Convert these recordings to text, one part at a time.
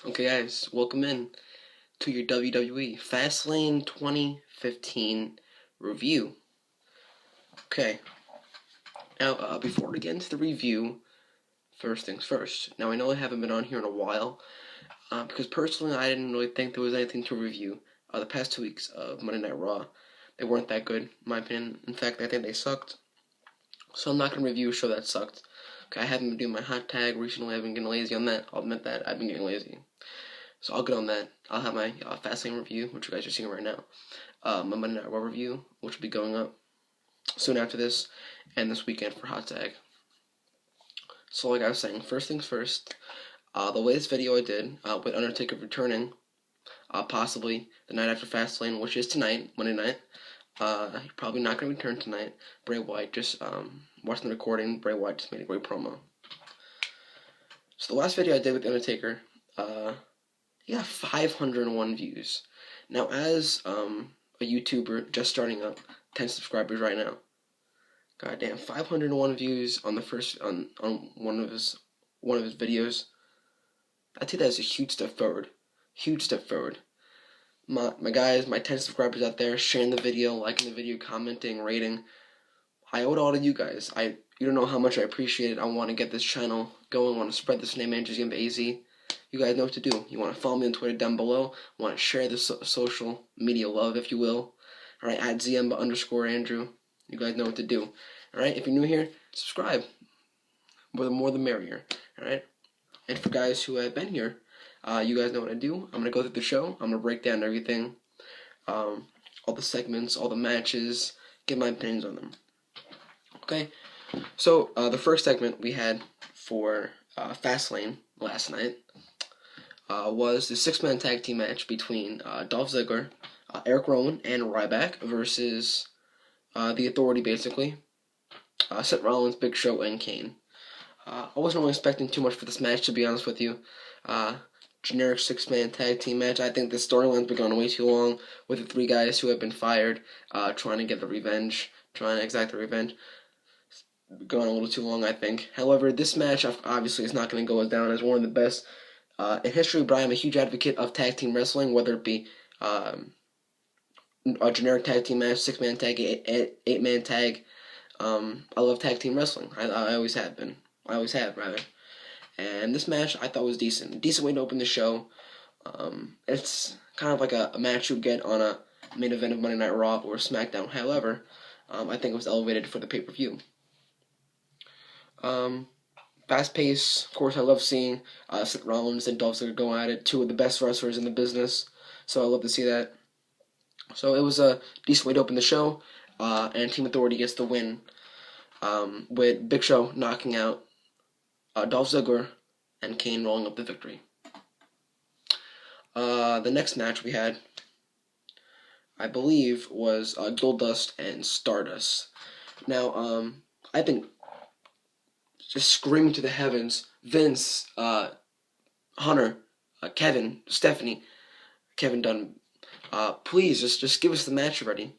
Okay guys, welcome in to your WWE Fastlane 2015 review. Okay, now before we get into the review, first things first. Now I know I haven't been on here in a while, because personally I didn't really think there was anything to review. The past 2 weeks of Monday Night Raw, they weren't that good, in my opinion. In fact, I think they sucked. So I'm not going to review a show that sucked. Okay, I haven't been doing my hot tag recently. I've been getting lazy on that. I'll admit that. I've been getting lazy. So I'll get on that. I'll have my Fastlane review, which you guys are seeing right now. My Monday Night Raw review, which will be going up soon after this, and this weekend for Hot Tag. So like I was saying, first things first, the latest video I did with Undertaker returning, possibly the night after Fastlane, which is tonight, Monday night. Probably not going to return tonight. Bray Wyatt just watching the recording. Bray Wyatt just made a great promo. So the last video I did with Undertaker, he got 501 views. Now, as a YouTuber just starting up, 10 subscribers right now. Goddamn, 501 views on the first on one of his videos. I think that's a huge step forward. Huge step forward. My guys, my 10 subscribers out there, sharing the video, liking the video, commenting, rating. I owe it all to you guys. You don't know how much I appreciate it. I want to get this channel going. I want to spread this name, Andrew's Game AZ. You guys know what to do. You want to follow me on Twitter down below. Want to share the social media love, if you will. Alright, at @ZMba_Andrew. You guys know what to do. Alright, if you're new here, subscribe. The more the merrier. Alright? And for guys who have been here, you guys know what I do. I'm going to go through the show. I'm going to break down everything. All the segments, all the matches. Give my opinions on them. Okay? So, the first segment we had for Fastlane last night was the 6-man tag team match between Dolph Ziggler, Eric Rowan, and Ryback versus The Authority, basically. Seth Rollins, Big Show, and Kane. I wasn't really expecting too much for this match, to be honest with you. Generic 6-man tag team match. I think the storyline's been going way too long with the 3 guys who have been fired, trying to get the revenge, trying to exact the revenge. Going a little too long, I think. However, this match obviously is not going to go down as one of the best in history, but I am a huge advocate of tag team wrestling, whether it be a generic tag team match, 6-man tag, 8-man tag. I love tag team wrestling. I always have been. I always have, rather. And this match I thought was decent. Decent way to open the show. It's kind of like a match you'd get on a main event of Monday Night Raw or SmackDown. However, I think it was elevated for the pay-per-view. Fast pace, of course. I love seeing Seth Rollins and Dolph Ziggler go at it. 2 of the best wrestlers in the business, so I love to see that. So it was a decent way to open the show, and Team Authority gets the win with Big Show knocking out Dolph Ziggler and Kane rolling up the victory. The next match we had, I believe, was Goldust and Stardust. Now, I think, just screaming to the heavens, Vince, Hunter, Kevin, Stephanie, Kevin Dunn, please just give us the match already.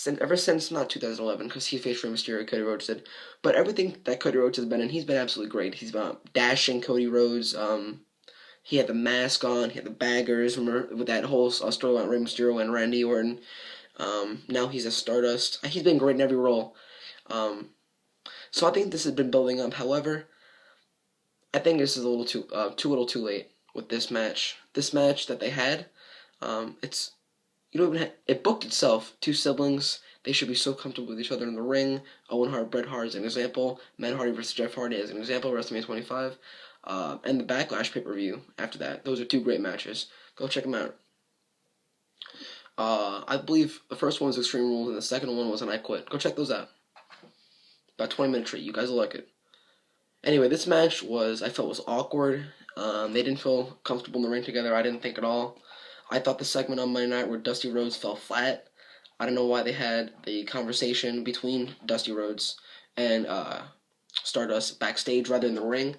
Ever since, not 2011, because he faced Rey Mysterio, Cody Rhodes did, but everything that Cody Rhodes has been in, he's been absolutely great. He's been dashing Cody Rhodes. He had the mask on, he had the baggers, remember, with that whole storyline, Rey Mysterio and Randy Orton. Now he's a Stardust. He's been great in every role. So I think this has been building up. However, I think this is a little too late with this match. This match that they had, it booked itself. 2 siblings, they should be so comfortable with each other in the ring. Owen Hart, Bret Hart as an example. Matt Hardy versus Jeff Hardy as an example. WrestleMania 25, and the Backlash pay-per-view after that. Those are 2 great matches. Go check them out. I believe the first one was Extreme Rules and the second one was an I Quit. Go check those out. About 20-minute treat. You guys will like it. Anyway, this match I felt was awkward. They didn't feel comfortable in the ring together. I didn't think at all. I thought the segment on Monday night where Dusty Rhodes fell flat. I don't know why they had the conversation between Dusty Rhodes and Stardust backstage rather than the ring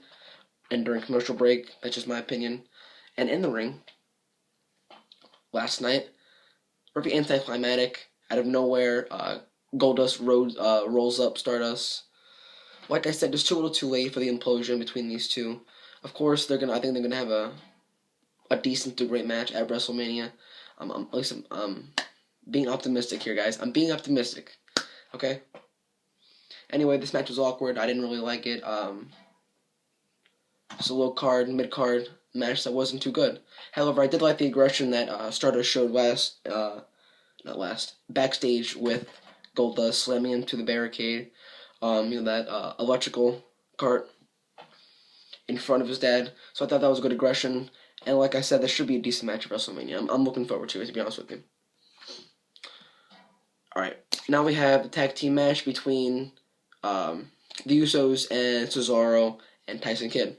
and during commercial break. That's just my opinion. And in the ring, last night, very anticlimactic. Out of nowhere, Goldust rolls up Stardust. Like I said, just too little too late for the implosion between these 2. Of course, I think they're gonna have a decent to great match at WrestleMania. At least I'm being optimistic here, guys. I'm being optimistic. Okay. Anyway, this match was awkward. I didn't really like it. Just a low card, mid card match that wasn't too good. However, I did like the aggression that Stardust showed backstage with Goldust slamming him to the barricade. That electrical cart in front of his dad. So I thought that was good aggression. And like I said, this should be a decent match at WrestleMania. I'm looking forward to it, to be honest with you. Alright, now we have the tag team match between the Usos and Cesaro and Tyson Kidd.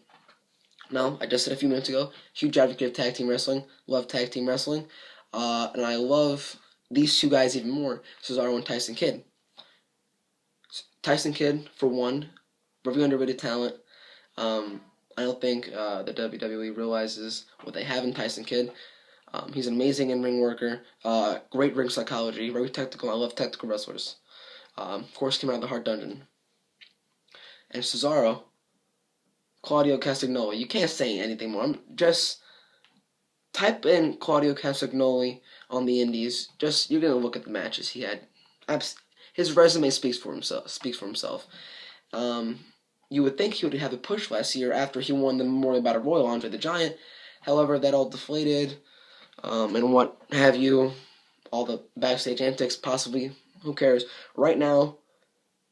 Now, I just said a few minutes ago, huge advocate of tag team wrestling. Love tag team wrestling. And I love these two guys even more, Cesaro and Tyson Kidd. Tyson Kidd, for one, very underrated talent. I don't think the WWE realizes what they have in Tyson Kidd. He's an amazing in-ring worker, great ring psychology, very technical. I love technical wrestlers. Of course, came out of the Hard Dungeon. And Cesaro, Claudio Castagnoli. You can't say anything more. Just type in Claudio Castagnoli on the Indies. You're gonna look at the matches he had. His resume speaks for himself. You would think he would have a push last year after he won the Memorial Battle Royal Andre the Giant. However, that all deflated, and what have you. All the backstage antics, possibly. Who cares? Right now,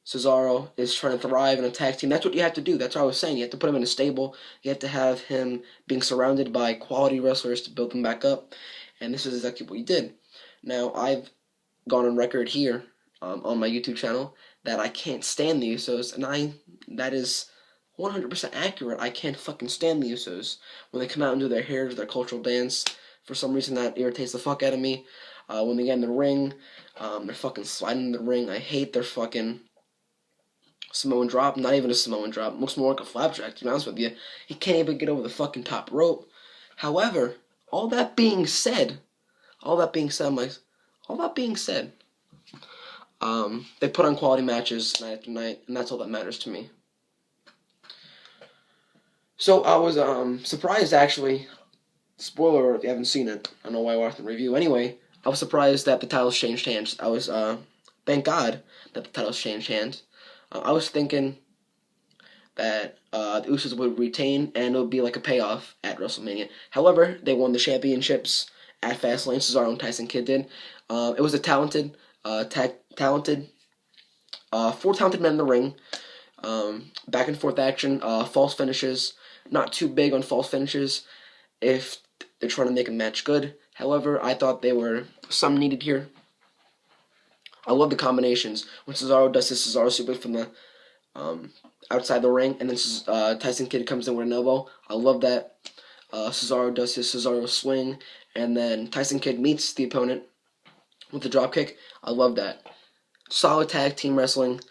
Cesaro is trying to thrive in a tag team. That's what you have to do. That's what I was saying. You have to put him in a stable. You have to have him being surrounded by quality wrestlers to build him back up. And this is exactly what he did. Now, I've gone on record here on my YouTube channel that I can't stand the Usos, and that is 100% accurate. I can't fucking stand the Usos. When they come out and do their hair, their cultural dance, for some reason that irritates the fuck out of me. When they get in the ring, they're fucking sliding in the ring. I hate their fucking Samoan drop. Not even a Samoan drop. Looks more like a flapjack, to be honest with you. He can't even get over the fucking top rope. However, all that being said, they put on quality matches night after night, and that's all that matters to me. So I was surprised, actually. Spoiler alert if you haven't seen it. I don't know why I watched the review. Anyway, I was surprised that the titles changed hands. Thank God that the titles changed hands. I was thinking that the Usos would retain, and it would be like a payoff at WrestleMania. However, they won the championships at Fastlane. Cesaro and Tyson Kidd did. It was a talented, four talented men in the ring. Back and forth action, false finishes. Not too big on false finishes if they're trying to make a match good. However, I thought there were some needed here. I love the combinations. When Cesaro does his Cesaro suplex from the outside the ring, and then Tyson Kidd comes in with an elbow. I love that. Cesaro does his Cesaro swing, and then Tyson Kidd meets the opponent with the dropkick. I love that. Solid tag team wrestling.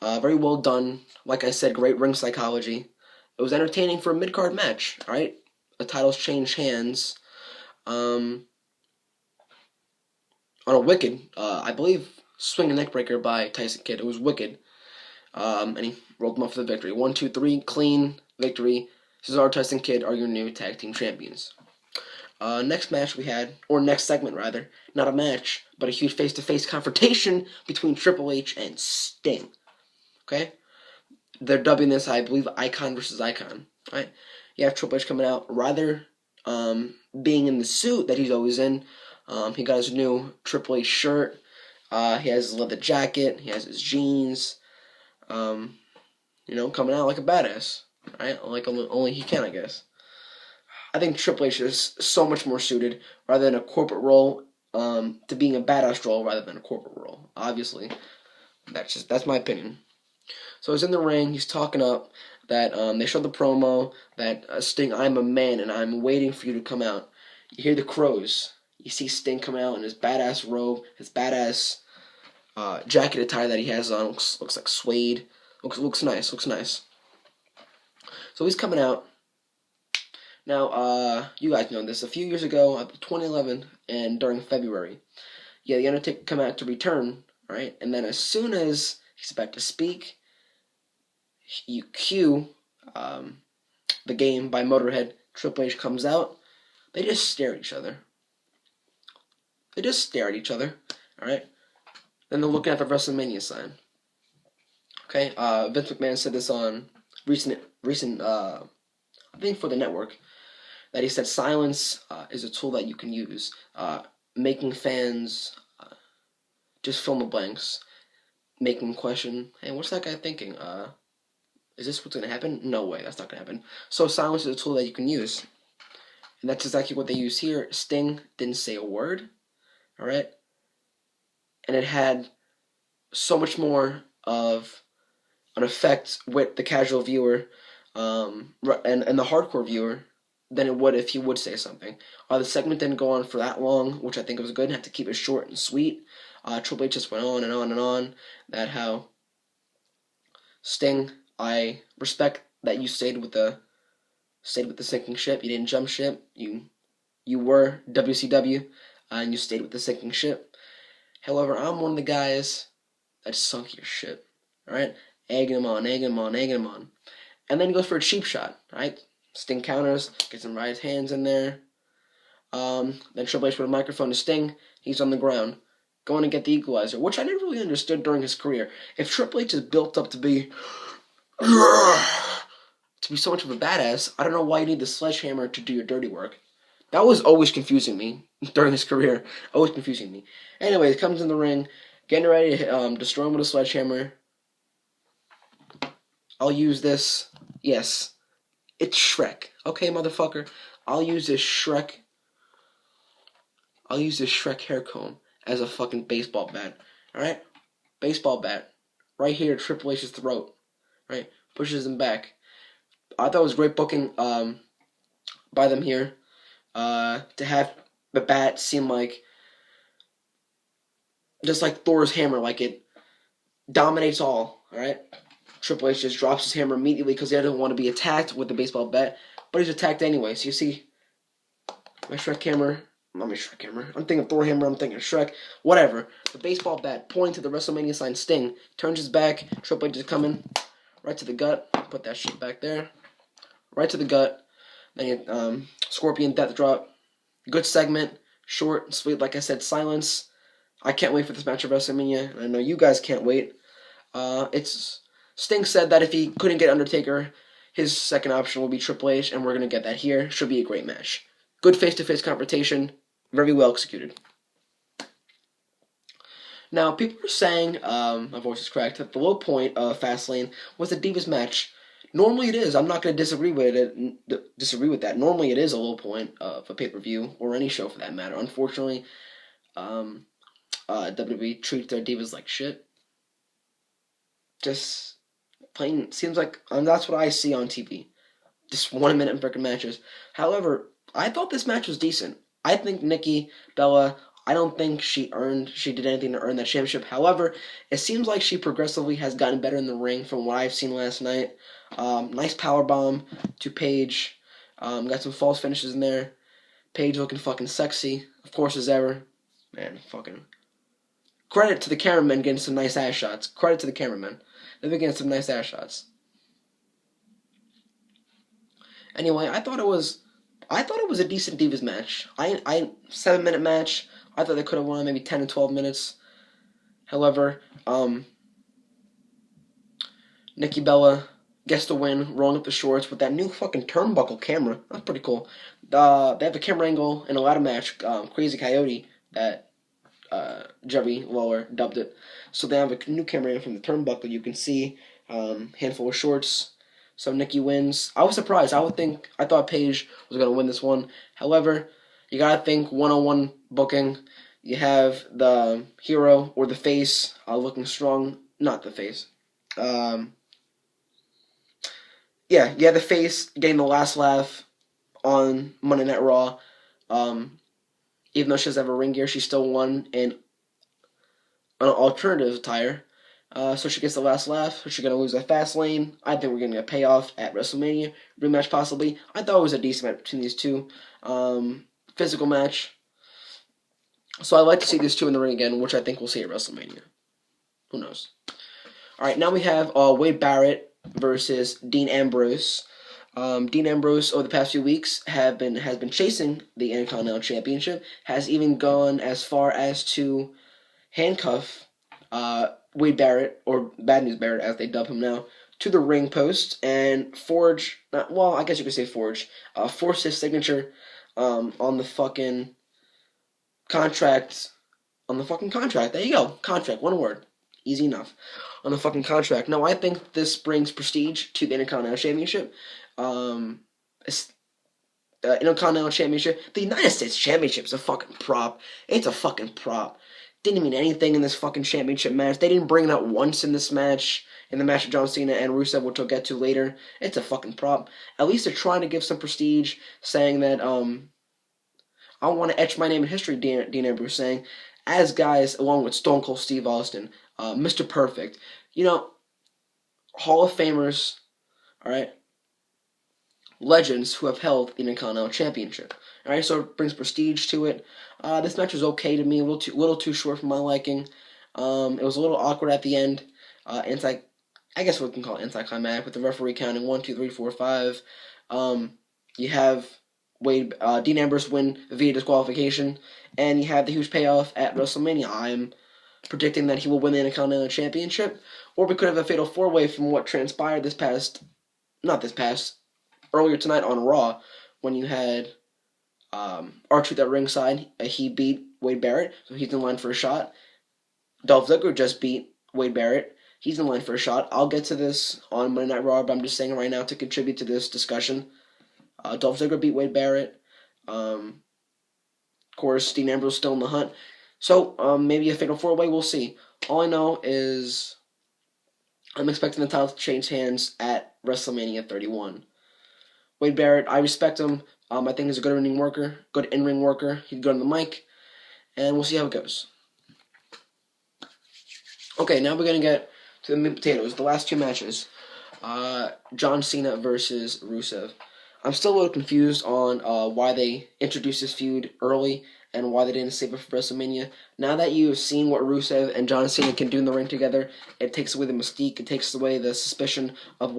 Very well done. Like I said, great ring psychology. It was entertaining for a mid-card match, alright? The titles changed hands. On a wicked, I believe, swinging neckbreaker by Tyson Kidd. It was wicked. And he rolled him off for the victory. 1, 2, 3, clean victory. Cesaro, Tyson Kidd are your new tag team champions. Next segment rather, not a match, but a huge face-to-face confrontation between Triple H and Sting. Okay? They're dubbing this, I believe, Icon versus Icon. Right? You have Triple H coming out, rather being in the suit that he's always in. He got his new Triple H shirt. He has his leather jacket. He has his jeans. Coming out like a badass. Right? Like only he can, I guess. I think Triple H is so much more suited, rather than a corporate role, to being a badass role rather than a corporate role. Obviously, that's my opinion. So he's in the ring. He's talking up that they showed the promo that Sting, I'm a man and I'm waiting for you to come out. You hear the crows. You see Sting come out in his badass robe, his badass jacket attire that he has on. Looks like suede. Looks nice. So he's coming out. Now, you guys know this. A few years ago, 2011, and during February, the Undertaker come out to return, right? And then as soon as he's about to speak, you cue the game by Motorhead. Triple H comes out. They just stare at each other. Alright? Then they're looking at the WrestleMania sign. Okay? Vince McMahon said this on recent I think for the network, that he said silence is a tool that you can use. Making fans just fill in the blanks. Making them question, hey, what's that guy thinking? Is this what's going to happen? No way, that's not going to happen. So silence is a tool that you can use. And that's exactly what they use here. Sting didn't say a word. Alright? And it had so much more of an effect with the casual viewer and the hardcore viewer than it would if he would say something. The segment didn't go on for that long, which I think was good, and had to keep it short and sweet. Triple H just went on and on and on. That how Sting, I respect that you stayed with the sinking ship. You didn't jump ship. You were WCW, and you stayed with the sinking ship. However, I'm one of the guys that sunk your ship. All right, egging him on. And then he goes for a cheap shot, right? Sting counters, gets him right his hands in there. Then Triple H with a microphone to Sting. He's on the ground, going to get the equalizer, which I never really understood during his career. If Triple H is built up to be so much of a badass, I don't know why you need the sledgehammer to do your dirty work. That was always confusing me during his career. Always confusing me. Anyway, he comes in the ring, getting ready to destroy him with a sledgehammer. I'll use this. Yes, it's Shrek. Okay, motherfucker. I'll use this Shrek hair comb as a fucking baseball bat. Alright? Baseball bat. Right here, Triple H's throat. Right? Pushes him back. I thought it was great booking by them here. To have the bat seem like just like Thor's hammer, like it dominates all. Alright? Triple H just drops his hammer immediately because he doesn't want to be attacked with the baseball bat, but he's attacked anyway. So you see my Shrek hammer. Not my Shrek hammer. I'm thinking Thor hammer. I'm thinking Shrek. Whatever. The baseball bat pointing to the WrestleMania sign. Sting turns his back. Triple H is coming right to the gut. Put that shit back there. Right to the gut. Then Scorpion death drop. Good segment. Short and sweet. Like I said, silence. I can't wait for this match at WrestleMania, and I know you guys can't wait. Sting said that if he couldn't get Undertaker, his second option will be Triple H, and we're going to get that here. Should be a great match. Good face-to-face confrontation. Very well executed. Now, people were saying, my voice is cracked, that the low point of Fastlane was the Divas match. Normally it is. I'm not going to disagree with that. Normally it is a low point of a pay-per-view, or any show for that matter. Unfortunately, WWE treats their Divas like shit. Just plain seems like that's what I see on TV. Just 1 minute freaking matches. However, I thought this match was decent. I think Nikki Bella, I don't think she did anything to earn that championship. However, it seems like she progressively has gotten better in the ring from what I've seen last night. Nice powerbomb to Paige. Got some false finishes in there. Paige looking fucking sexy, of course as ever. Man, fucking credit to the cameramen getting some nice ass shots. Credit to the cameramen. They've been getting some nice ass shots. Anyway, I thought it was a decent Divas match. 7-minute match. I thought they could have won maybe 10 to 12 minutes. However, Nikki Bella gets the win, rolling up the shorts with that new fucking turnbuckle camera. That's pretty cool. They have a camera angle in a ladder match, Crazy Coyote, that Jerry Lawler dubbed it. So they have a new camera angle from the turnbuckle. You can see handful of shorts. So Nikki wins. I was surprised. I thought Paige was going to win this one. However, you got to think one-on-one booking. You have the hero or the face looking strong. Not the face. Yeah, the face getting the last laugh on Monday Night Raw. Even though she doesn't have a ring gear, she still won in an alternative attire. So she gets the last laugh. She's going to lose at Fastlane. I think we're going to get a payoff at WrestleMania. Rematch possibly. I thought it was a decent match between these two. Physical match. So I'd like to see these two in the ring again, which I think we'll see at WrestleMania. Who knows? Alright, now we have Wade Barrett versus Dean Ambrose. Dean Ambrose over the past few weeks has been chasing the Intercontinental Championship. Has even gone as far as to handcuff Wade Barrett, or Bad News Barrett as they dub him now, to the ring post and forge. I guess you could say forge. Force his signature on the fucking contract. On the fucking contract. There you go. Contract. One word. Easy enough. On the fucking contract. Now, I think this brings prestige to the Intercontinental Championship. Intercontinental Championship. The United States Championship is a fucking prop. It's a fucking prop. Didn't mean anything in this fucking championship match. They didn't bring it up once in this match. In the match of John Cena and Rusev, which we'll get to later. It's a fucking prop. At least they're trying to give some prestige, saying that, I want to etch my name in history, Dean Ambrose saying, as guys along with Stone Cold Steve Austin, Mr. Perfect. You know, Hall of Famers, alright? Legends who have held the Intercontinental Championship. Alright, so it brings prestige to it. This match was okay to me, a little too short for my liking. It was a little awkward at the end. I guess we can call it anticlimactic with the referee counting 1, 2, 3, 4, 5. You have Dean Ambrose win via disqualification, and you have the huge payoff at WrestleMania. I'm predicting that he will win the Intercontinental Championship, or we could have a fatal four-way from what transpired earlier tonight on Raw, when you had R-Truth at ringside. He beat Wade Barrett, so he's in line for a shot. Dolph Ziggler just beat Wade Barrett. He's in line for a shot. I'll get to this on Monday Night Raw, but I'm just saying right now to contribute to this discussion. Dolph Ziggler beat Wade Barrett. Of course, Dean Ambrose still in the hunt. So, maybe a fatal four-way, we'll see. All I know is I'm expecting the title to change hands at WrestleMania 31. Wade Barrett, I respect him. I think he's a good in-ring worker. He's good on the mic. And we'll see how it goes. Okay, now we're going to get to the meat and potatoes. The last two matches. John Cena versus Rusev. I'm still a little confused on why they introduced this feud early and why they didn't save it for WrestleMania. Now that you've seen what Rusev and John Cena can do in the ring together, it takes away the mystique. It takes away the suspicion of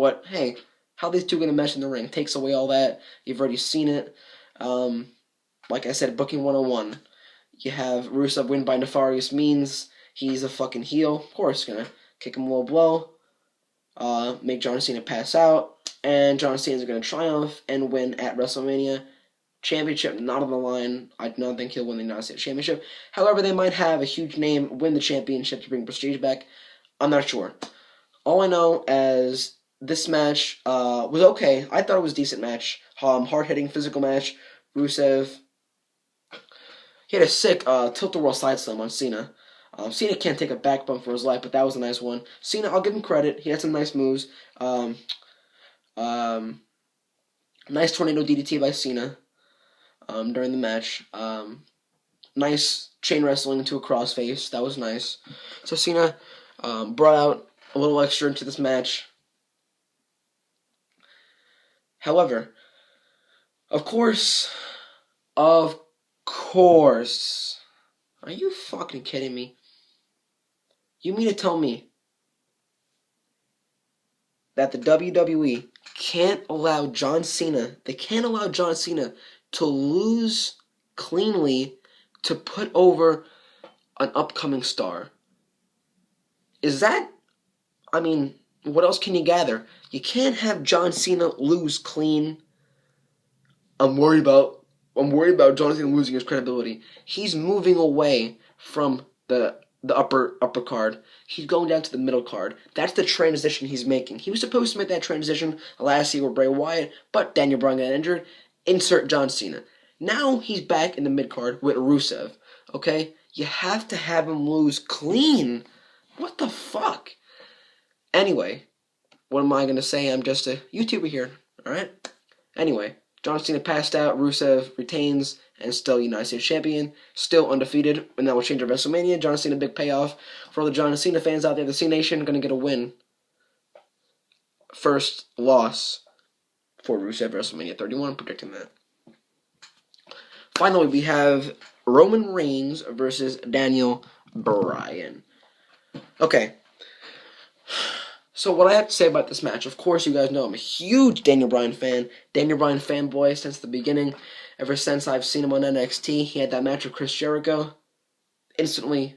how these two are going to mesh in the ring. It takes away all that. You've already seen it. Like I said, booking 101. You have Rusev win by nefarious means. He's a fucking heel. Of course, going to kick him a little blow. Make John Cena pass out. And John Cena's going to triumph and win at WrestleMania. Championship not on the line. I do not think he'll win the United States Championship. However, they might have a huge name win the championship to bring prestige back. I'm not sure. All I know is this match was okay. I thought it was a decent match. Hard-hitting, physical match. Rusev, he had a sick tilt-the-world side slam on Cena. Cena can't take a back bump for his life, but that was a nice one. Cena, I'll give him credit. He had some nice moves. Nice tornado DDT by Cena during the match. Nice chain wrestling into a crossface. That was nice. So Cena brought out a little extra into this match. However, of course, are you fucking kidding me? You mean to tell me that the WWE can't allow John Cena to lose cleanly to put over an upcoming star? What else can you gather? You can't have John Cena lose clean. I'm worried about John Cena losing his credibility. He's moving away from the upper card. He's going down to the middle card. That's the transition he's making. He was supposed to make that transition last year with Bray Wyatt, but Daniel Bryan got injured. Insert John Cena. Now he's back in the mid card with Rusev. Okay? You have to have him lose clean. What the fuck? Anyway, what am I going to say? I'm just a YouTuber here. Alright? Anyway, John Cena passed out. Rusev retains and still United States Champion. Still undefeated. And that will change at WrestleMania. John Cena, big payoff. For all the John Cena fans out there, the C Nation going to get a win. First loss for Rusev WrestleMania 31. I'm predicting that. Finally, we have Roman Reigns versus Daniel Bryan. Okay. So what I have to say about this match, of course, you guys know I'm a huge Daniel Bryan fan. Daniel Bryan fanboy since the beginning. Ever since I've seen him on NXT, he had that match with Chris Jericho. Instantly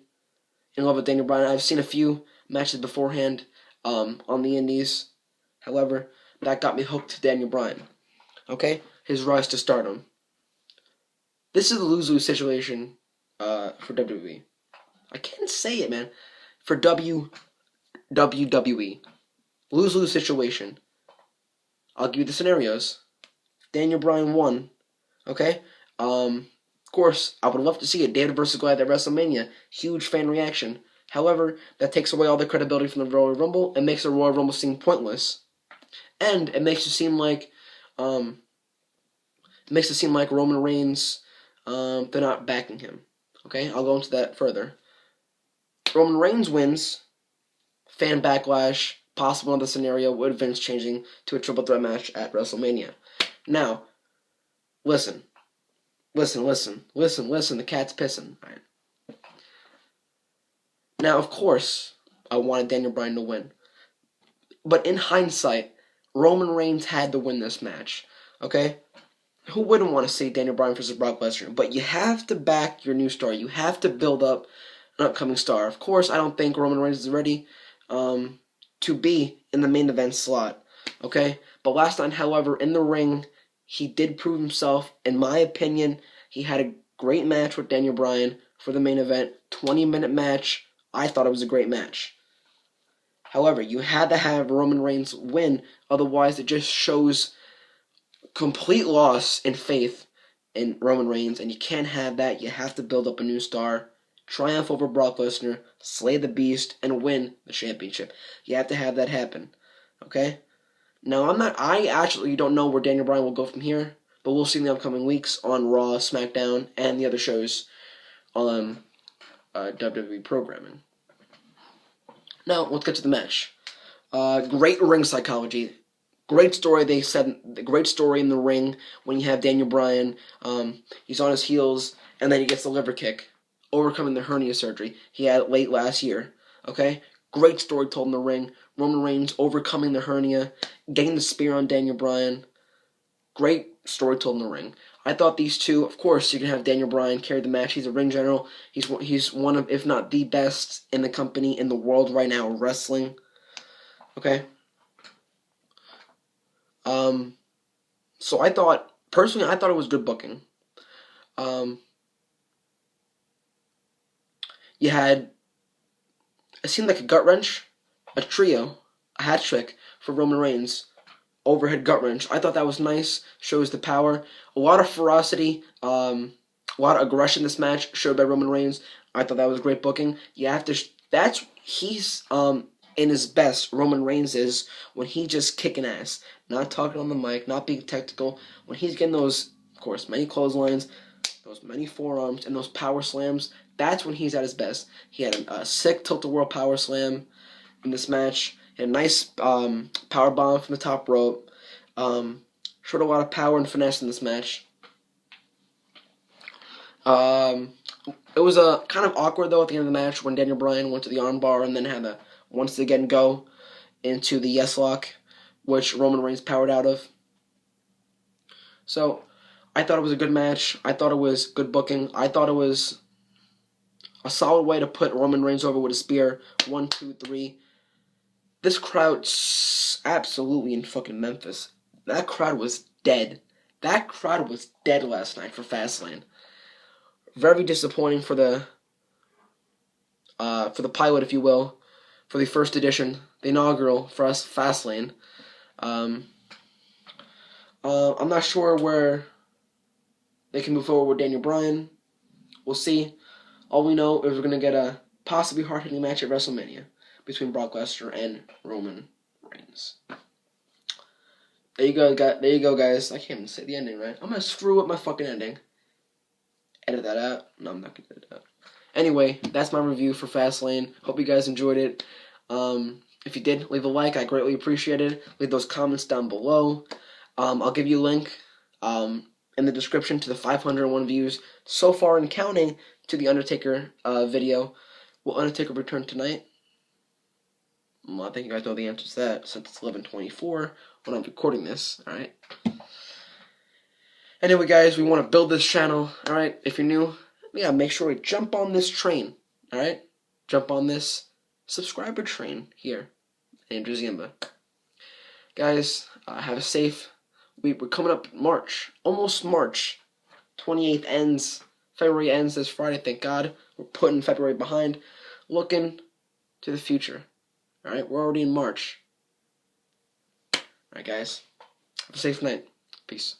in love with Daniel Bryan. I've seen a few matches beforehand on the Indies. However, that got me hooked to Daniel Bryan. Okay? His rise to stardom. This is a lose-lose situation for WWE. I can't say it, man. For WWE. Lose-lose situation. I'll give you the scenarios. Daniel Bryan won. Okay? Of course, I would love to see it. David versus Goliath at WrestleMania. Huge fan reaction. However, that takes away all the credibility from the Royal Rumble and makes the Royal Rumble seem pointless. And it makes it seem like Roman Reigns, they're not backing him. Okay? I'll go into that further. Roman Reigns wins. Fan backlash. Possible in the scenario with Vince changing to a triple threat match at WrestleMania. Now, listen. The cat's pissing. All right. Now, of course, I wanted Daniel Bryan to win. But in hindsight, Roman Reigns had to win this match. Okay? Who wouldn't want to see Daniel Bryan versus Brock Lesnar? But you have to back your new star. You have to build up an upcoming star. Of course, I don't think Roman Reigns is ready to be in the main event slot. Okay? But last night, however, in the ring, he did prove himself. In my opinion, he had a great match with Daniel Bryan for the main event. 20-minute match. I thought it was a great match. However, you had to have Roman Reigns win. Otherwise, it just shows complete loss in faith in Roman Reigns. And you can't have that. You have to build up a new star. Triumph over Brock Lesnar. Slay the Beast. And win the championship. You have to have that happen. Okay? Now, I actually don't know where Daniel Bryan will go from here, but we'll see in the upcoming weeks on Raw, SmackDown, and the other shows on WWE programming. Now, let's get to the match. Great ring psychology. Great story, they said. Great story in the ring when you have Daniel Bryan. He's on his heels, and then he gets the liver kick, overcoming the hernia surgery he had late last year. Okay? Great story told in the ring. Roman Reigns overcoming the hernia, getting the spear on Daniel Bryan. Great story told in the ring. I thought these two, of course, you can have Daniel Bryan carry the match. He's a ring general. He's one of, if not the best in the company, in the world right now, wrestling. Okay? So I thought, personally, I thought it was good booking. You had, it seemed like a gut wrench, a trio, a hat trick for Roman Reigns. Overhead gut wrench. I thought that was nice. Shows the power. A lot of ferocity. A lot of aggression this match showed by Roman Reigns. I thought that was great booking. You have to. He's in his best. Roman Reigns is when he just kicking ass, not talking on the mic, not being technical. When he's getting those, of course, many clotheslines, those many forearms, and those power slams. That's when he's at his best. He had a sick tilt-a-whirl power slam in this match. He had a nice power bomb from the top rope. Showed a lot of power and finesse in this match. It was kind of awkward, though, at the end of the match when Daniel Bryan went to the armbar and then had to once again go into the yes lock, which Roman Reigns powered out of. So, I thought it was a good match. I thought it was good booking. I thought it was a solid way to put Roman Reigns over with a spear. 1, 2, 3. This crowd, absolutely in fucking Memphis. That crowd was dead. That crowd was dead last night for Fastlane. Very disappointing for the pilot, if you will, for the first edition, the inaugural for us Fastlane. I'm not sure where they can move forward with Daniel Bryan. We'll see. All we know is we're gonna get a possibly hard-hitting match at WrestleMania between Brock Lesnar and Roman Reigns. There you go, guys. I can't even say the ending right. I'm gonna screw up my fucking ending. Edit that out. No, I'm not gonna edit it out. Anyway, that's my review for Fastlane. Hope you guys enjoyed it. If you did, leave a like. I greatly appreciate it. Leave those comments down below. I'll give you a link in the description to the 501 views so far and counting to the Undertaker video. Will Undertaker return tonight? Well, I think you guys know the answer to that since it's 11:24 when I'm recording this. All right. Anyway, guys, we want to build this channel. All right. If you're new, yeah, make sure you jump on this train. All right. Jump on this subscriber train here, Andrew Zimba. Guys, have a safe week. We're coming up March, almost March. 28th ends. February ends this Friday. Thank God. We're putting February behind. Looking to the future. All right. We're already in March. All right, guys. Have a safe night. Peace.